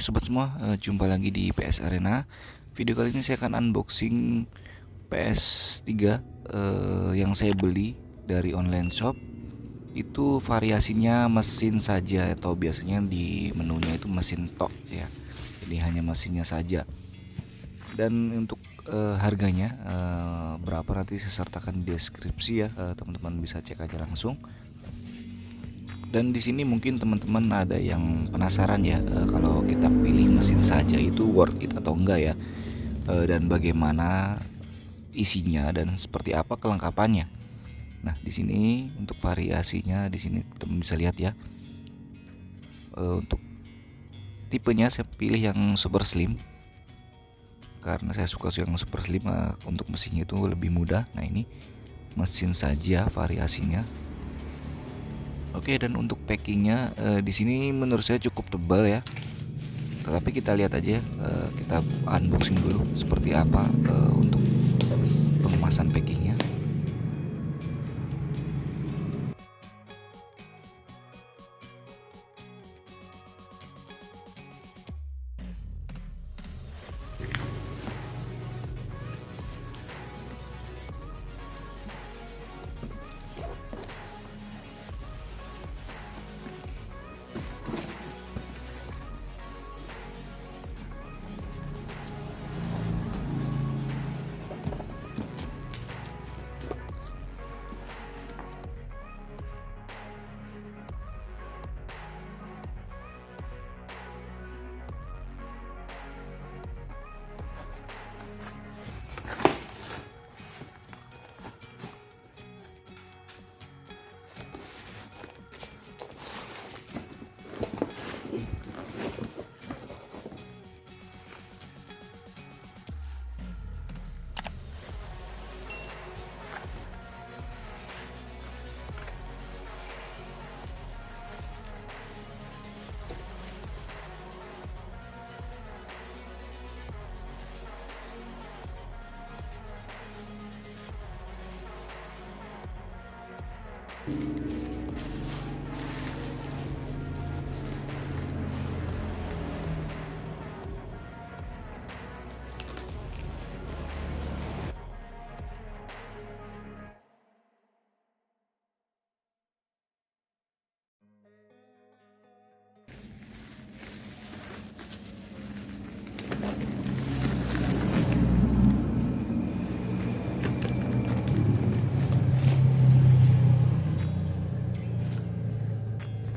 sobat semua, jumpa lagi di PS Arena. Video kali ini saya akan unboxing PS3 yang saya beli dari online shop. Itu variasinya mesin saja atau biasanya di menunya itu mesin tok ya. Jadi hanya mesinnya saja. Dan untuk harganya berapa nanti saya sertakan di deskripsi ya, teman-teman bisa cek aja langsung. Dan di sini mungkin teman-teman ada yang penasaran ya, kalau kita pilih mesin saja itu worth it atau enggak ya, dan bagaimana isinya dan seperti apa kelengkapannya. Nah, di sini untuk variasinya di sini teman bisa lihat ya. Untuk tipenya saya pilih yang super slim karena saya suka yang super slim. Untuk mesinnya itu lebih mudah. Nah, ini mesin saja variasinya. Oke, dan untuk packingnya di sini menurut saya cukup tebal ya. Tetapi kita lihat aja, kita unboxing dulu seperti apa untuk pengemasan packingnya.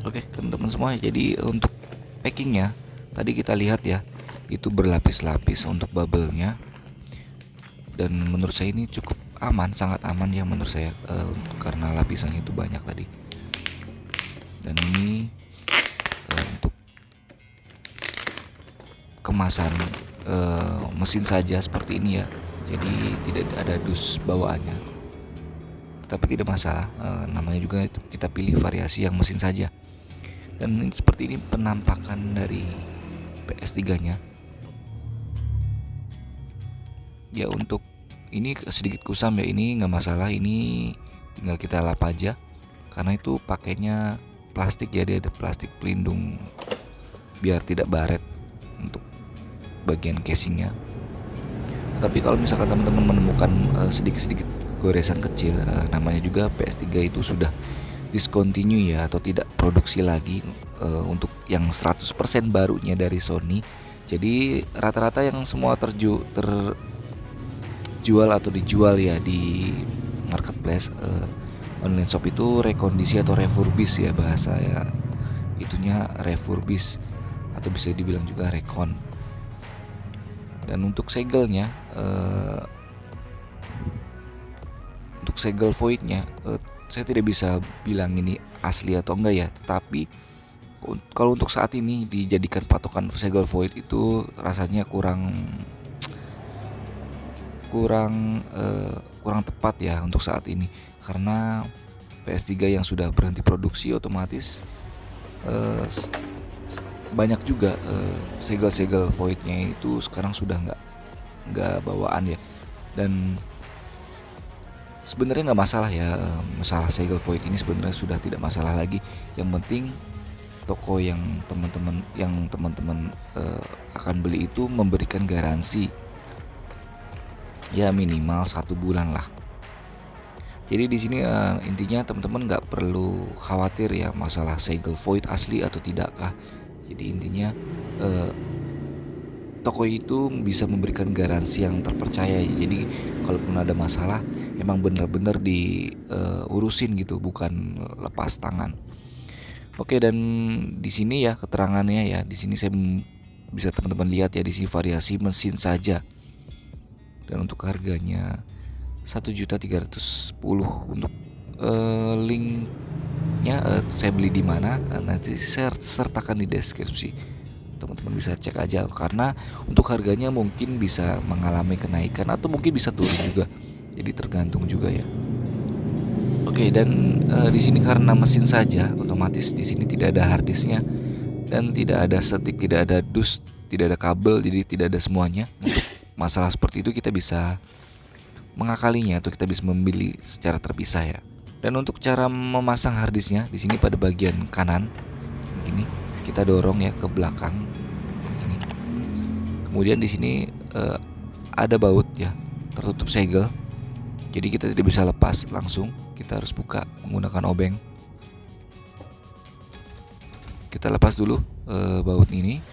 Oke, teman-teman semua, jadi untuk packingnya tadi kita lihat ya, itu berlapis-lapis untuk bubble-nya. Dan menurut saya ini cukup aman, sangat aman ya menurut saya, karena lapisannya itu banyak tadi. Dan ini untuk kemasan mesin saja seperti ini ya, jadi tidak ada dus bawaannya. Tetapi tidak masalah, namanya juga kita pilih variasi yang mesin saja. Dan ini, seperti ini penampakan dari PS3 nya ya. Untuk ini sedikit kusam ya, ini nggak masalah, ini tinggal kita lap aja karena itu pakainya plastik ya, dia ada plastik pelindung biar tidak baret untuk bagian casingnya. Tapi kalau misalkan teman-teman menemukan sedikit-sedikit goresan kecil, namanya juga PS3 itu sudah discontinue ya, atau tidak produksi lagi untuk yang 100% barunya dari Sony. Jadi rata-rata yang semua terjual atau dijual ya di marketplace online shop itu rekondisi atau refurbish ya, bahasa ya itunya refurbish atau bisa dibilang juga recon. Dan untuk segelnya, untuk segel voidnya, saya tidak bisa bilang ini asli atau enggak ya, tetapi kalau untuk saat ini dijadikan patokan segel void itu rasanya kurang tepat ya untuk saat ini, karena PS3 yang sudah berhenti produksi otomatis banyak juga segel-segel voidnya itu sekarang sudah nggak bawaan ya. Dan sebenarnya nggak masalah ya, masalah segel void ini sebenarnya sudah tidak masalah lagi. Yang penting toko yang teman-teman akan beli itu memberikan garansi ya minimal 1 bulan lah. Jadi di sini intinya teman-teman nggak perlu khawatir ya masalah segel void asli atau tidakkah. Jadi intinya toko itu bisa memberikan garansi yang terpercaya. Jadi kalaupun ada masalah emang benar-benar diurusin gitu, bukan lepas tangan. Oke, dan di sini ya keterangannya ya. Di sini saya bisa teman-teman lihat ya, di sini variasi mesin saja. Dan untuk harganya 1.310.000. Untuk linknya saya beli di mana nanti saya sertakan di deskripsi. Teman-teman bisa cek aja, karena untuk harganya mungkin bisa mengalami kenaikan atau mungkin bisa turun juga. Jadi tergantung juga ya. Oke, dan di sini karena mesin saja, otomatis di sini tidak ada harddisknya dan tidak ada stick, tidak ada dus, tidak ada kabel, jadi tidak ada semuanya. Untuk masalah seperti itu kita bisa mengakalinya atau kita bisa membeli secara terpisah ya. Dan untuk cara memasang harddisknya, di sini pada bagian kanan ini kita dorong ya ke belakang ini. Kemudian di sini ada baut ya, tertutup segel. Jadi kita tidak bisa lepas langsung, kita harus buka menggunakan obeng. Kita lepas dulu baut ini.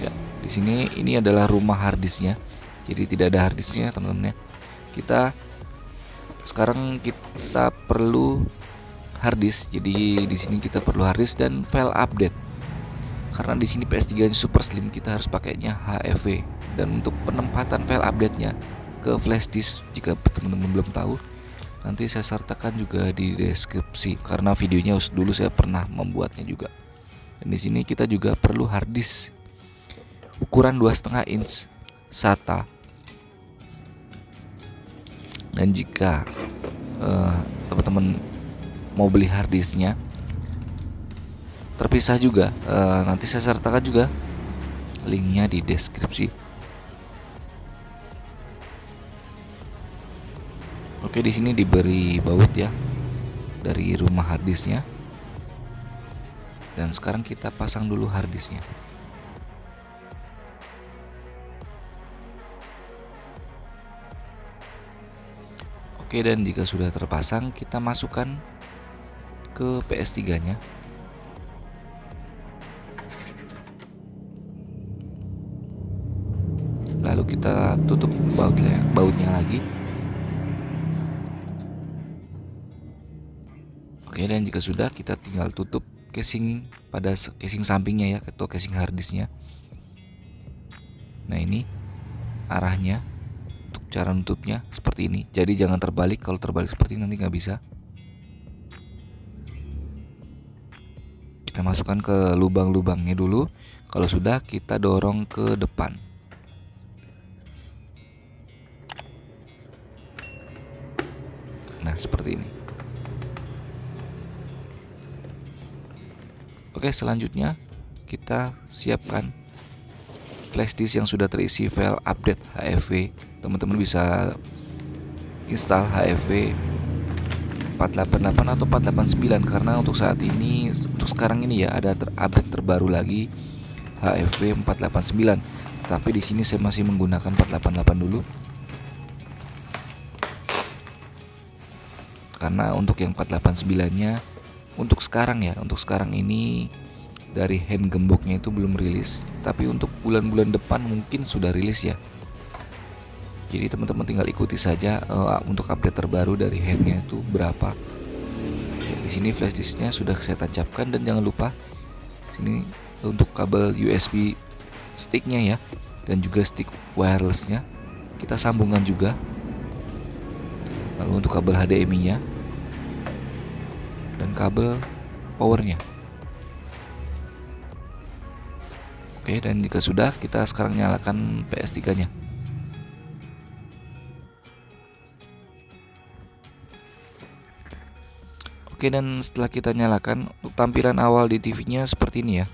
Ya, di sini ini adalah rumah harddisknya. Jadi tidak ada harddisknya teman-teman ya. Sekarang kita perlu harddisk. Jadi di sini kita perlu harddisk dan file update. Karena di sini PS3 super slim, kita harus pakainya HEV. Dan untuk penempatan file update-nya ke flash disk, jika teman-teman belum tahu, nanti saya sertakan juga di deskripsi karena videonya dulu saya pernah membuatnya juga. Dan di sini kita juga perlu harddisk ukuran 2,5 inch SATA. Dan jika teman-teman mau beli harddisknya terpisah juga, nanti saya sertakan juga linknya di deskripsi. Oke, di sini diberi baut ya dari rumah harddisknya. Dan sekarang kita pasang dulu harddisknya. Oke, dan jika sudah terpasang, kita masukkan ke PS3-nya. Lalu kita tutup bautnya lagi. Oke, dan jika sudah, kita tinggal tutup casing pada casing sampingnya ya, atau casing harddisknya. Nah, ini arahnya. Untuk cara nutupnya seperti ini. Jadi jangan terbalik, kalau terbalik seperti ini nanti nggak bisa. Kita masukkan ke lubang-lubangnya dulu. Kalau sudah, kita dorong ke depan. Nah, seperti ini. Oke, selanjutnya kita siapkan flash disk yang sudah terisi file update HEV. Teman-teman bisa install HEV 488 atau 489 karena untuk saat ini, untuk sekarang ini ya, ada update terbaru lagi HEV 489. Tapi di sini saya masih menggunakan 488 dulu. Karena untuk yang 489-nya untuk sekarang ya, untuk sekarang ini dari hand gemboknya itu belum rilis, tapi untuk bulan-bulan depan mungkin sudah rilis ya. Jadi teman-teman tinggal ikuti saja untuk update terbaru dari handnya itu berapa. Ya, di sini flash disknya sudah saya tancapkan, dan jangan lupa sini untuk kabel USB sticknya ya, dan juga stick wirelessnya kita sambungkan juga. Lalu untuk kabel HDMI-nya dan kabel powernya. Oke, dan jika sudah, kita sekarang nyalakan PS3-nya. Oke, dan setelah kita nyalakan, untuk tampilan awal di TV-nya seperti ini ya.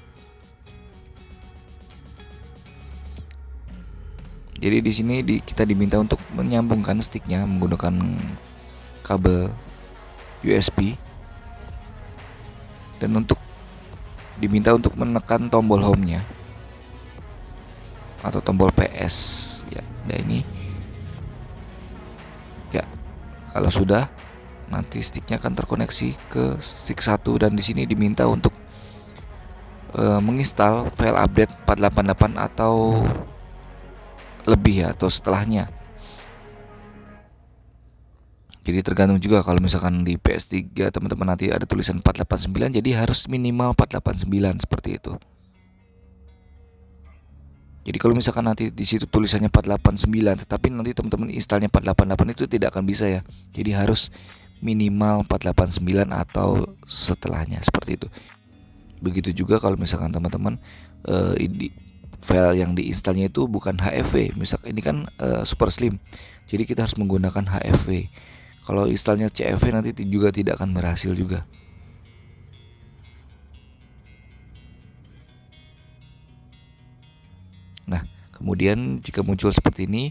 Jadi di sini kita diminta untuk menyambungkan sticknya menggunakan kabel USB, dan diminta untuk menekan tombol home-nya atau tombol PS ya. Nah ini ya, kalau sudah, nanti sticknya akan terkoneksi ke stick 1, dan di sini diminta untuk menginstal file update 488 atau lebih ya, atau setelahnya. Jadi tergantung juga, kalau misalkan di PS3 teman-teman nanti ada tulisan 489, jadi harus minimal 489 seperti itu. Jadi kalau misalkan nanti di situ tulisannya 489 tetapi nanti teman-teman installnya 488, itu tidak akan bisa ya. Jadi harus minimal 489 atau setelahnya, seperti itu. Begitu juga kalau misalkan teman-teman file yang diinstalnya itu bukan HFV. Misal ini kan super slim, jadi kita harus menggunakan HFV. Kalau installnya CFV nanti juga tidak akan berhasil juga. Nah, kemudian jika muncul seperti ini,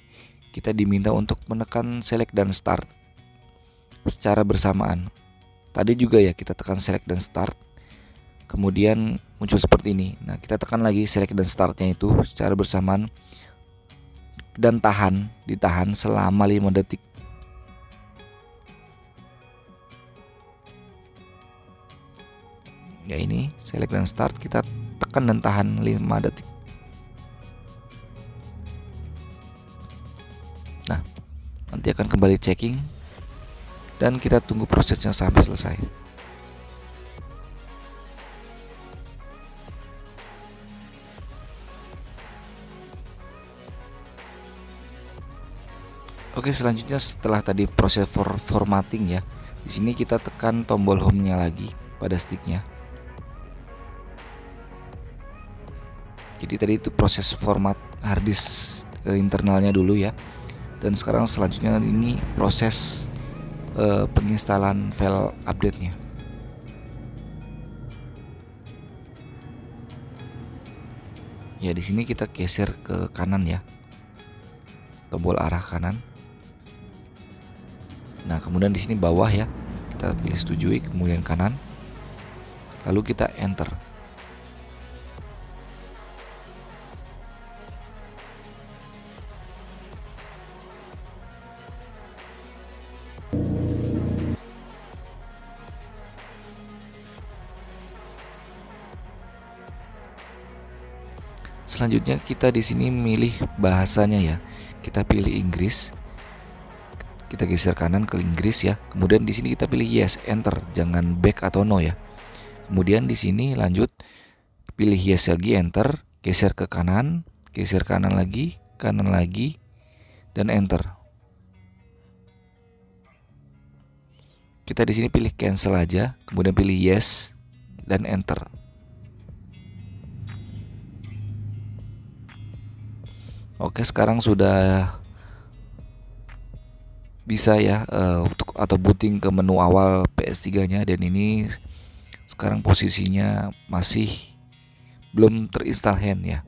kita diminta untuk menekan select dan start secara bersamaan. Tadi juga ya, kita tekan select dan start, kemudian muncul seperti ini. Nah, kita tekan lagi select dan startnya itu secara bersamaan, dan ditahan selama 5 detik. Ya, ini select dan start, kita tekan dan tahan 5 detik. Nah, nanti akan kembali checking dan kita tunggu prosesnya sampai selesai. Oke, selanjutnya setelah tadi proses formatting ya, di sini kita tekan tombol home-nya lagi pada sticknya. Jadi tadi itu proses format harddisk internalnya dulu ya. Dan sekarang selanjutnya ini proses penginstalan file update-nya. Ya, di sini kita geser ke kanan ya, tombol arah kanan. Nah, kemudian di sini bawah ya, kita pilih setujui, kemudian kanan, lalu kita enter. Selanjutnya kita di sini milih bahasanya ya. Kita pilih Inggris. Kita geser kanan ke Inggris ya. Kemudian di sini kita pilih yes, enter, jangan back atau no ya. Kemudian di sini lanjut pilih yes lagi, enter, geser ke kanan lagi, dan enter. Kita di sini pilih cancel aja, kemudian pilih yes dan enter. Oke, sekarang sudah bisa ya untuk atau booting ke menu awal PS3-nya, dan ini sekarang posisinya masih belum terinstall hand ya.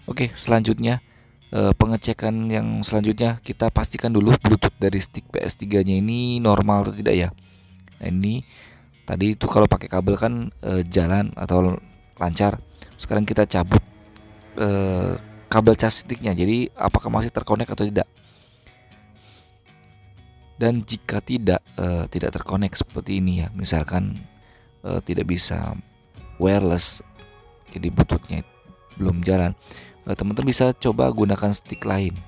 Oke, selanjutnya pengecekan yang selanjutnya, kita pastikan dulu Bluetooth dari stick PS3-nya ini normal atau tidak ya. Nah, ini tadi itu kalau pakai kabel kan jalan atau lancar. Sekarang kita cabut kabel cas sticknya, jadi apakah masih terkonek atau tidak. Dan jika tidak terkonek seperti ini ya, misalkan tidak bisa wireless, jadi bluetoothnya belum jalan, teman-teman bisa coba gunakan stick lain.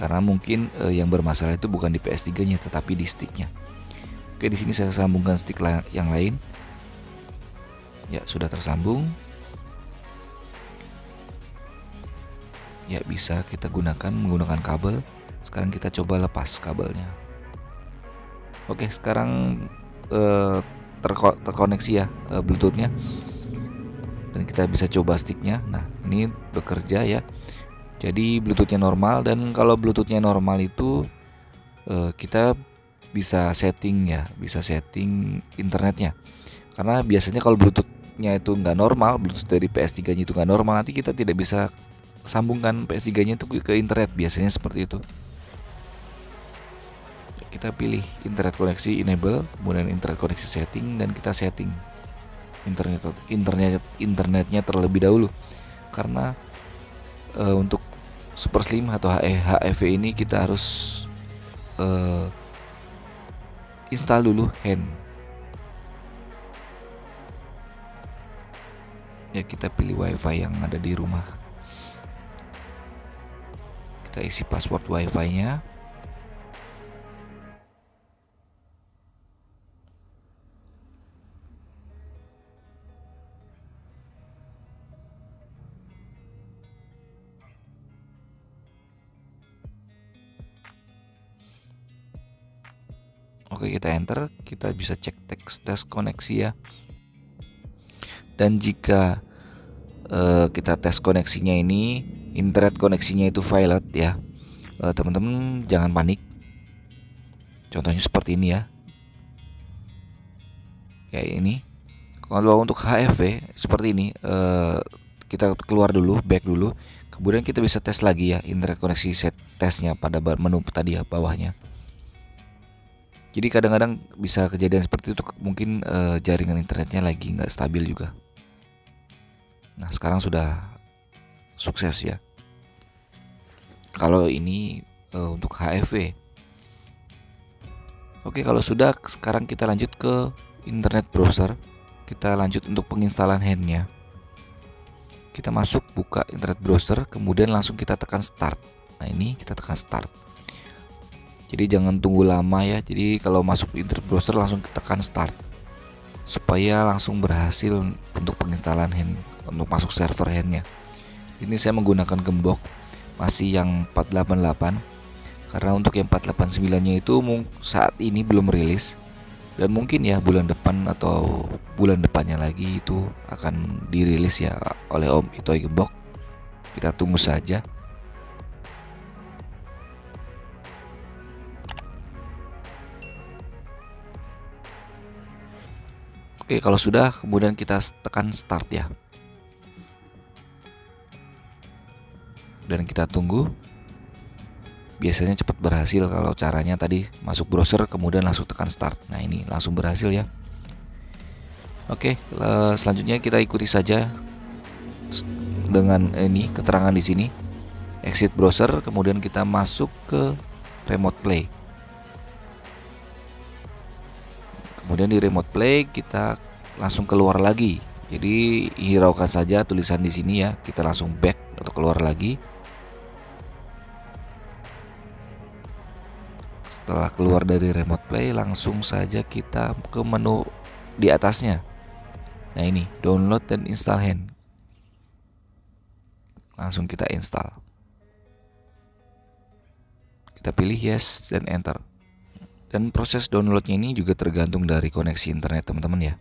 Karena mungkin yang bermasalah itu bukan di PS3-nya tetapi di sticknya. Oke, di sini saya sambungkan stick yang lain. Ya, sudah tersambung. Ya, bisa kita menggunakan kabel. Sekarang kita coba lepas kabelnya. Oke, sekarang terkoneksi ya Bluetoothnya. Dan kita bisa coba sticknya. Nah, ini bekerja ya. Jadi Bluetoothnya normal, dan kalau Bluetoothnya normal itu kita bisa setting ya, bisa setting internetnya. Karena biasanya kalau Bluetoothnya itu nggak normal, Bluetooth dari PS3-nya itu nggak normal, nanti kita tidak bisa sambungkan PS3-nya itu ke internet, biasanya seperti itu. Kita pilih internet koneksi enable, kemudian internet koneksi setting, dan kita setting internetnya terlebih dahulu. Karena untuk Super Slim atau HEV ini kita harus install dulu hand. Ya, kita pilih WiFi yang ada di rumah. Kita isi password WiFi-nya. Oke, kita enter, kita bisa cek tes koneksi ya. Dan jika kita tes koneksinya ini, internet koneksinya itu violet ya, teman-teman jangan panik. Contohnya seperti ini ya. Kayak ini. Kalau untuk HFV seperti ini, kita keluar dulu, back dulu, kemudian kita bisa tes lagi ya internet koneksi set tesnya pada menu tadi ya bawahnya. Jadi kadang-kadang bisa kejadian seperti itu, mungkin jaringan internetnya lagi nggak stabil juga. Nah, sekarang sudah sukses ya. Kalau ini untuk HFV. Oke, kalau sudah, sekarang kita lanjut ke internet browser. Kita lanjut untuk penginstalan handnya. Kita masuk, buka internet browser, kemudian langsung kita tekan start. Nah, ini kita tekan start. Jadi jangan tunggu lama ya. Jadi kalau masuk internet browser langsung tekan start, supaya langsung berhasil untuk penginstalan hand, untuk masuk server handnya. Ini saya menggunakan gembok masih yang 488, karena untuk yang 489-nya itu saat ini belum rilis, dan mungkin ya bulan depan atau bulan depannya lagi itu akan dirilis ya oleh Om Itoy Gembok. Kita tunggu saja. Oke, kalau sudah, kemudian kita tekan start ya. Dan kita tunggu. Biasanya cepat berhasil kalau caranya tadi masuk browser kemudian langsung tekan start. Nah, ini langsung berhasil ya. Oke, selanjutnya kita ikuti saja dengan ini keterangan di sini. Exit browser, kemudian kita masuk ke remote play. Kemudian di remote play kita langsung keluar lagi. Jadi hiraukan saja tulisan di sini ya. Kita langsung back atau keluar lagi. Setelah keluar dari remote play, langsung saja kita ke menu di atasnya. Nah, ini download dan install hand. Langsung kita install. Kita pilih yes dan enter. Dan proses downloadnya ini juga tergantung dari koneksi internet teman-teman ya.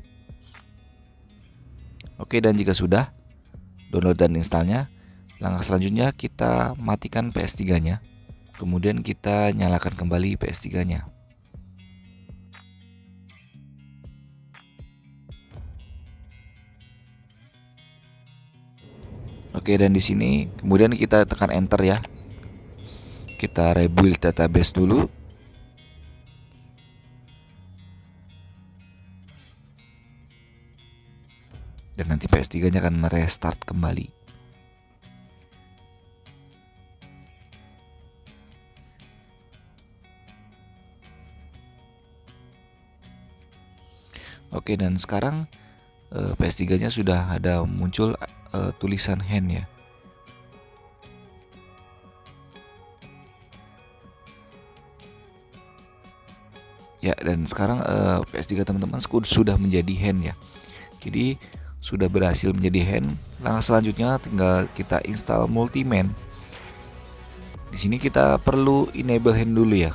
Oke, dan jika sudah download dan installnya, langkah selanjutnya kita matikan PS3-nya. Kemudian kita nyalakan kembali PS3-nya. Oke, dan di sini kemudian kita tekan enter ya. Kita rebuild database dulu. Dan nanti PS3-nya akan merestart kembali. Oke, dan sekarang PS3-nya sudah ada muncul tulisan hand ya. Ya, dan sekarang PS3 teman-teman sudah menjadi hand ya. Jadi sudah berhasil menjadi hand. Langkah selanjutnya tinggal kita install Multiman. Di sini kita perlu enable hand dulu ya.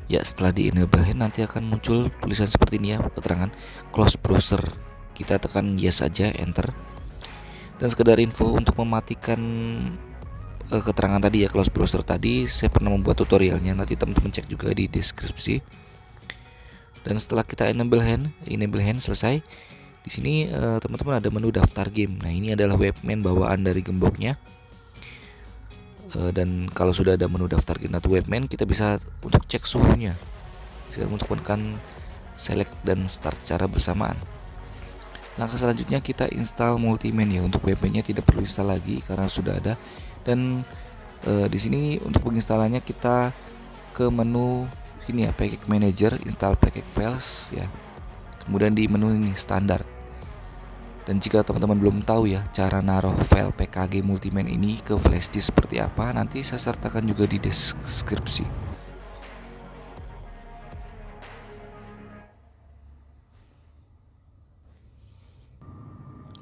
Ya, setelah di enable hand nanti akan muncul tulisan seperti ini ya, keterangan close browser. Kita tekan yes saja, enter. Dan sekedar info, untuk mematikan keterangan tadi ya, close browser tadi, saya pernah membuat tutorialnya, nanti teman-teman cek juga di deskripsi. Dan setelah kita enable hand selesai, di sini teman-teman ada menu daftar game. Nah, ini adalah webman bawaan dari gemboknya. Dan kalau sudah ada menu daftar game atau webman, kita bisa untuk cek suhunya. Sekarang untuk menekan select dan start secara bersamaan. Langkah selanjutnya kita install Multiman ya. Untuk webman-nya tidak perlu install lagi karena sudah ada. Dan di sini untuk penginstalannya kita ke menu sini ya, package manager, install package files ya. Kemudian di menu ini standar. Dan jika teman-teman belum tahu ya cara naruh file PKG Multiman ini ke flash disk seperti apa, nanti saya sertakan juga di deskripsi.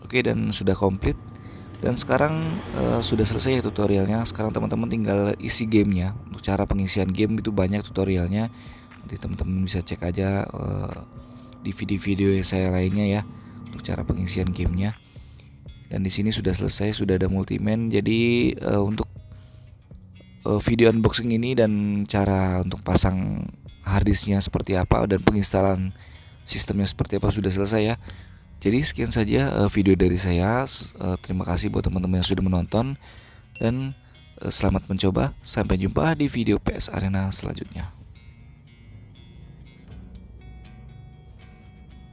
Oke, dan sudah komplit. Dan sekarang sudah selesai ya tutorialnya. Sekarang teman-teman tinggal isi gamenya. Untuk cara pengisian game itu banyak tutorialnya. Nanti teman-teman bisa cek aja di video-video saya lainnya ya, untuk cara pengisian gamenya. Dan di sini sudah selesai, sudah ada Multiman. Jadi untuk video unboxing ini dan cara untuk pasang harddisknya seperti apa dan penginstalan sistemnya seperti apa sudah selesai ya. Jadi sekian saja video dari saya. Terima kasih buat teman-teman yang sudah menonton dan selamat mencoba. Sampai jumpa di video PS Arena selanjutnya.